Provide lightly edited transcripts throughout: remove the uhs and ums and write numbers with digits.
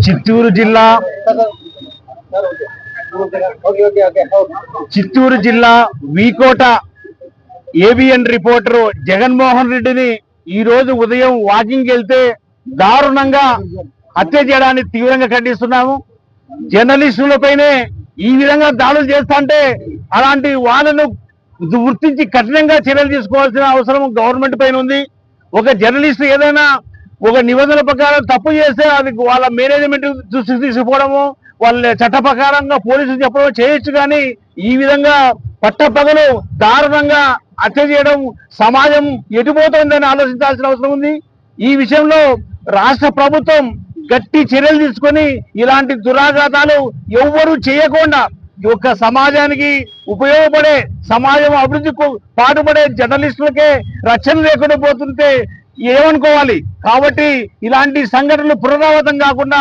చిత్తూరు జిల్లా V Kota ABN reporter Jaganmohan రెడ్డిని ఈ రోజు ఉదయం వాకింగ్ వెళ్తే దారుణంగా హత్య చేయడాన్ని తీవ్రంగా ఖండిస్తున్నాము. జర్నలిస్టులపైనే ఈ విధంగా దాడులు చేస్తుంటే అలాంటి వాళ్ళను గుర్తించి కఠినంగా చర్యలు తీసుకోవాల్సిన అవసరం గవర్నమెంట్ పైన ఉంది. ఒక జర్నలిస్ట్ ఏదైనా ఒక నిబంధనల ప్రకారం తప్పు చేస్తే అది వాళ్ళ మేనేజ్మెంట్ దృష్టికి తీసుకుపోవడము, వాళ్ళ చట్ట ప్రకారంగా పోలీసులు చెప్పడం చేయొచ్చు. కానీ ఈ విధంగా పట్టపగలు దారుణంగా హత్య చేయడం సమాజం ఎటుపోతుందని ఆలోచించాల్సిన అవసరం ఉంది. ఈ విషయంలో రాష్ట్ర ప్రభుత్వం గట్టి చర్యలు తీసుకొని ఇలాంటి దురాఘాతాలు ఎవ్వరూ చేయకుండా ఒక సమాజానికి ఉపయోగపడే, సమాజం అభివృద్ధికి పాటుపడే జర్నలిస్టులకే రక్షణ లేకుండా పోతుంటే ఏమనుకోవాలి. కాబట్టి ఇలాంటి సంఘటనలు పునరావృతం కాకుండా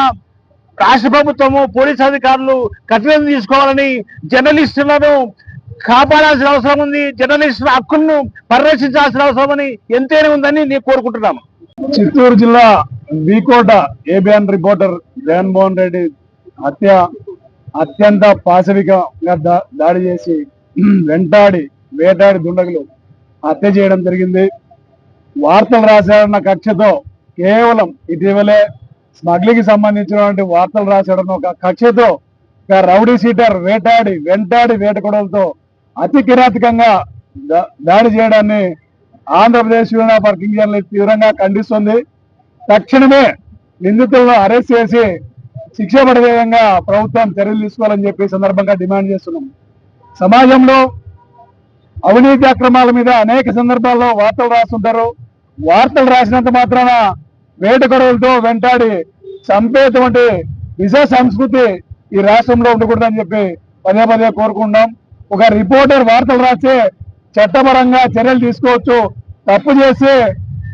రాష్ట్ర ప్రభుత్వము, పోలీసు అధికారులు కఠినం తీసుకోవాలని, జర్నలిస్టులను కాపాడాల్సిన అవసరం ఉంది. జర్నలిస్టుల హక్కులను పరిరక్షించాల్సిన అవసరం ఎంతైనా ఉందని నేను కోరుకుంటున్నాను. చిత్తూరు జిల్లా వీకోట ఏబిఎన్ రిపోర్టర్ జగన్మోహన్ రెడ్డి హత్య అత్యంత పాశవికంగా దాడి చేసి వేటాడి దుండగులు హత్య చేయడం జరిగింది. వార్తలు రాశాడన్న కక్షతో కేవలం ఇటీవలే స్మగ్లింగ్ సంబంధించినటువంటి వార్తలు రాశాడన్న ఒక కక్షతో రౌడీ సీటర్ వెంటాడి వేటకొడలతో అతి కిరాతకంగా దాడి చేయడాన్ని Andhra Pradesh union of working journalist తీవ్రంగా ఖండిస్తుంది. తక్షణమే నిందితులను అరెస్ట్ చేసి శిక్ష పడే విధంగా ప్రభుత్వం చర్యలు తీసుకోవాలని చెప్పి సందర్భంగా డిమాండ్ చేస్తున్నాం. సమాజంలో అవినీతి అక్రమాల మీద అనేక సందర్భాల్లో వార్తలు రాస్తుంటారు. వార్తలు రాసినంత మాత్రాన వేటకొడవలతో వెంటాడి చంపేటువంటి విష సంస్కృతి ఈ రాష్ట్రంలో ఉండకూడదని చెప్పి పదే కోరుకుంటున్నాం. ఒక రిపోర్టర్ వార్తలు రాస్తే చట్టపరంగా చర్యలు తీసుకోవచ్చు. తప్పు చేసి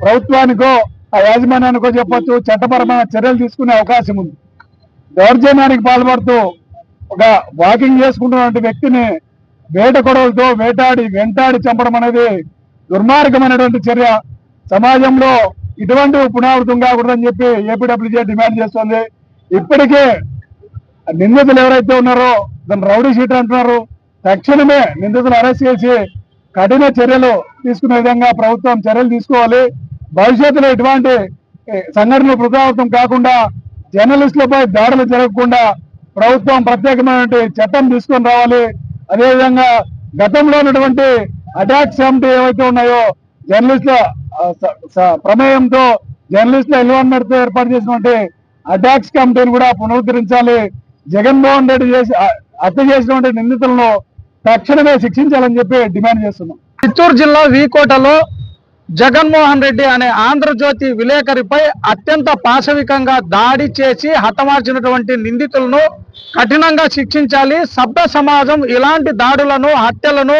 ప్రభుత్వానికో ఆ యాజమాన్యానికో చెప్పొచ్చు, చట్టపరమైన చర్యలు తీసుకునే అవకాశం ఉంది. దౌర్జన్యానికి పాల్పడుతూ ఒక వాకింగ్ చేసుకుంటున్నటువంటి వ్యక్తిని వేటకొడవలతో వెంటాడి చంపడం అనేది దుర్మార్గమైనటువంటి చర్య. సమాజంలో ఇటువంటి పునరావృతం కాకూడదని చెప్పి ఏపీడబ్ల్యూజే డిమాండ్ చేస్తుంది. ఇప్పటికే నిందితులు ఎవరైతే ఉన్నారో దాన్ని రౌడీ షీటర్ అంటున్నారు. తక్షణమే నిందితులు అరెస్ట్ చేసి కఠిన చర్యలు తీసుకునే విధంగా ప్రభుత్వం చర్యలు తీసుకోవాలి. భవిష్యత్తులో ఇటువంటి సంఘటనలు పునరావృతం కాకుండా, జర్నలిస్టులపై దాడులు జరగకుండా ప్రభుత్వం ప్రత్యేకమైనటువంటి చట్టం తీసుకొని రావాలి. అదేవిధంగా గతంలో ఉన్నటువంటి అటాక్స్ కమిటీ ఏవైతే ఉన్నాయో జర్నలిస్టుల ప్రమేయంతో జర్నలిస్టుల ఇన్వాల్వ్మెంట్ తో ఏర్పాటు చేసినటువంటి అటాక్స్ కమిటీని కూడా పునరుద్ధరించాలి. జగన్మోహన్ రెడ్డి హత్య చేసినటువంటి నిందితులను తక్షణమే శిక్షించాలని చెప్పి డిమాండ్ చేస్తున్నాం. చిత్తూరు జిల్లా వీకోటలో జగన్మోహన్ రెడ్డి అనే ఆంధ్రజ్యోతి విలేకరిపై అత్యంత పాశవికంగా దాడి చేసి హతమార్చినటువంటి నిందితులను కఠినంగా శిక్షించాలి. సభ్య సమాజం ఇలాంటి దాడులను, హత్యలను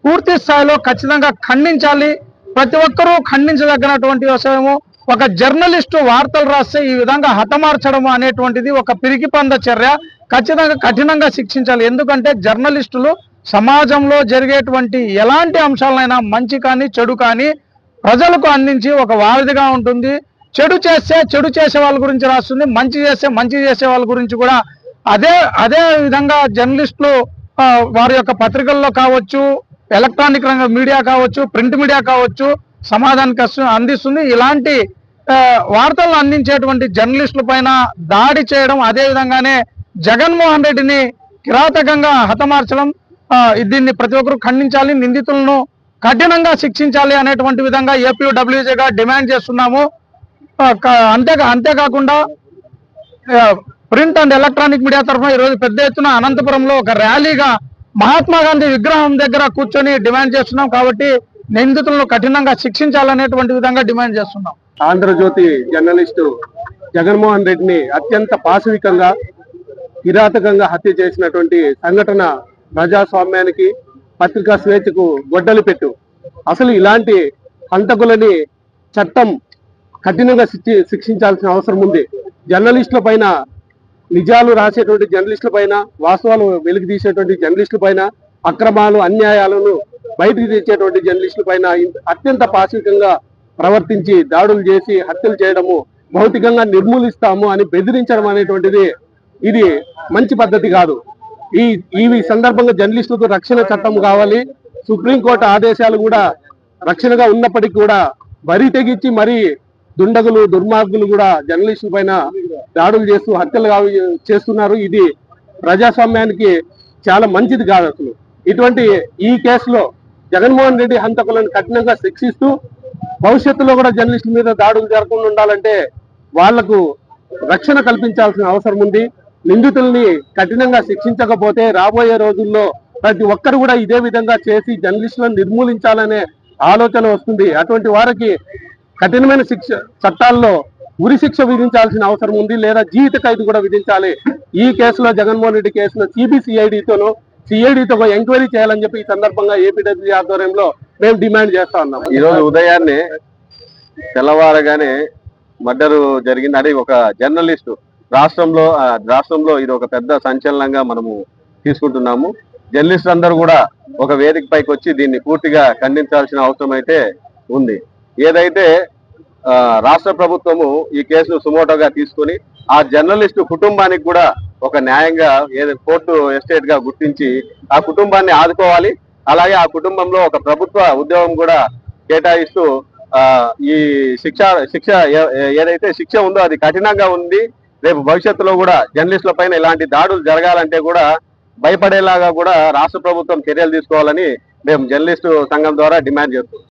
పూర్తి స్థాయిలో ఖచ్చితంగా ఖండించాలి. ప్రతి ఒక్కరూ ఖండించదగినటువంటి విషయము. ఒక జర్నలిస్టు వార్తలు రాస్తే ఈ విధంగా హతమార్చడం అనేటువంటిది ఒక పిరికిపంద చర్య. ఖచ్చితంగా కఠినంగా శిక్షించాలి. ఎందుకంటే జర్నలిస్టులు సమాజంలో జరిగేటువంటి ఎలాంటి అంశాలైనా మంచి కానీ చెడు కానీ ప్రజలకు అందించి ఒక వారధిగా ఉంటుంది. చెడు చేస్తే చెడు చేసే వాళ్ళ గురించి రాస్తుంది, మంచి చేస్తే మంచి చేసే వాళ్ళ గురించి కూడా అదే విధంగా జర్నలిస్టులు వారి యొక్క పత్రికల్లో కావచ్చు, ఎలక్ట్రానిక్ రంగ మీడియా కావచ్చు, ప్రింట్ మీడియా కావచ్చు సమాధానికి అందిస్తుంది. ఇలాంటి వార్తలను అందించేటువంటి జర్నలిస్టుల పైన దాడి చేయడం, అదే విధంగానే జగన్మోహన్ రెడ్డిని కిరాతకంగా హతమార్చడం, దీన్ని ప్రతి ఒక్కరూ ఖండించాలి. నిందితులను కఠినంగా శిక్షించాలి అనేటువంటి విధంగా ఏపీడబ్ల్యూజేగా డిమాండ్ చేస్తున్నాము. అంతేకాకుండా ప్రింట్ అండ్ ఎలక్ట్రానిక్ మీడియా తరఫున ఈరోజు పెద్ద ఎత్తున అనంతపురంలో ఒక ర్యాలీగా మహాత్మా గాంధీ విగ్రహం దగ్గర కూర్చొని డిమాండ్ చేస్తున్నాం. కాబట్టి నిందితులను కఠినంగా శిక్షించాలనేటువంటి విధంగా డిమాండ్ చేస్తున్నాం. ఆంధ్రజ్యోతి జర్నలిస్టు జగన్మోహన్ రెడ్డిని అత్యంత పాశవికంగా కిరాతకంగా హత్య చేసినటువంటి సంఘటన ప్రజాస్వామ్యానికి, పత్రికా స్వేచ్ఛకు గొడ్డలి పెట్టు. అసలు ఇలాంటి హంతకులని చట్టం కఠినంగా శిక్షించాల్సిన అవసరం ఉంది. జర్నలిస్టుల పైన, నిజాలు రాసేటువంటి జర్నలిస్టుల పైన, వాస్తవాలు వెలికి తీసేటువంటి జర్నలిస్టుల పైన, అక్రమాలు అన్యాయాలను బయటికి తెచ్చేటువంటి జర్నలిస్టుల పైన అత్యంత పాశవికంగా ప్రవర్తించి దాడులు చేసి హత్యలు చేయడము భౌతికంగా నిర్మూలిస్తాము అని బెదిరించడం అనేటువంటిది ఇది మంచి పద్ధతి కాదు. ఈ సందర్భంగా జర్నలిస్టులకు రక్షణ చట్టం కావాలి. సుప్రీంకోర్టు ఆదేశాలు కూడా రక్షణగా ఉన్నప్పటికీ కూడా బరి తెగించి మరి దుండగులు దుర్మార్గులు కూడా జర్నలిస్టుల పైన దాడులు చేస్తూ హత్యలు చేస్తున్నారు. ఇది ప్రజాస్వామ్యానికి చాలా మంచిది కాదు. అసలు ఇటువంటి ఈ కేసులో జగన్మోహన్ రెడ్డి హంతకులను కఠినంగా శిక్షిస్తూ భవిష్యత్తులో కూడా జర్నలిస్టుల మీద దాడులు జరగకుండా ఉండాలంటే వాళ్లకు రక్షణ కల్పించాల్సిన అవసరం ఉంది. నిందితుల్ని కఠినంగా శిక్షించకపోతే రాబోయే రోజుల్లో ప్రతి ఒక్కరు కూడా ఇదే విధంగా చేసి జర్నలిస్టులను నిర్మూలించాలనే ఆలోచన వస్తుంది. అటువంటి వారికి కఠినమైన శిక్ష చట్టాల్లో ఉరి శిక్ష విధించాల్సిన అవసరం ఉంది, లేదా జీవిత ఖైదు కూడా విధించాలి. ఈ కేసులో జగన్మోహన్ రెడ్డి కేసులో సిఐడితో ఎంక్వైరీ చేయాలని చెప్పి ఈ సందర్భంగా ఏపీడబ్ల్యూ ఆధ్వర్యంలో మేము డిమాండ్ చేస్తా ఉన్నాం. ఈ రోజు ఉదయాన్నే తెల్లవారగానే మర్డర్ జరిగింది. అది ఒక జర్నలిస్టు రాష్ట్రంలో ఇది ఒక పెద్ద సంచలనంగా మనము తీసుకుంటున్నాము. జర్నలిస్టులు అందరూ కూడా ఒక వేదిక పైకి వచ్చి దీన్ని పూర్తిగా ఖండించాల్సిన అవసరం అయితే ఉంది. ఏదైతే రాష్ట్ర ప్రభుత్వము ఈ కేసును సుమోటోగా తీసుకుని ఆ జర్నలిస్టు కుటుంబానికి కూడా ఒక న్యాయంగా కోర్టు ఎస్టేట్ గా గుర్తించి ఆ కుటుంబాన్ని ఆదుకోవాలి. అలాగే ఆ కుటుంబంలో ఒక ప్రభుత్వ ఉద్యోగం కూడా కేటాయిస్తూ ఈ శిక్ష ఏదైతే శిక్ష ఉందో అది కఠినంగా ఉంది. రేపు భవిష్యత్తులో కూడా జర్నలిస్టుల పైన ఇలాంటి దాడులు జరగాలంటే కూడా భయపడేలాగా కూడా రాష్ట్ర ప్రభుత్వం చర్యలు తీసుకోవాలని మేము జర్నలిస్టు సంఘం ద్వారా డిమాండ్ చేస్తున్నాం.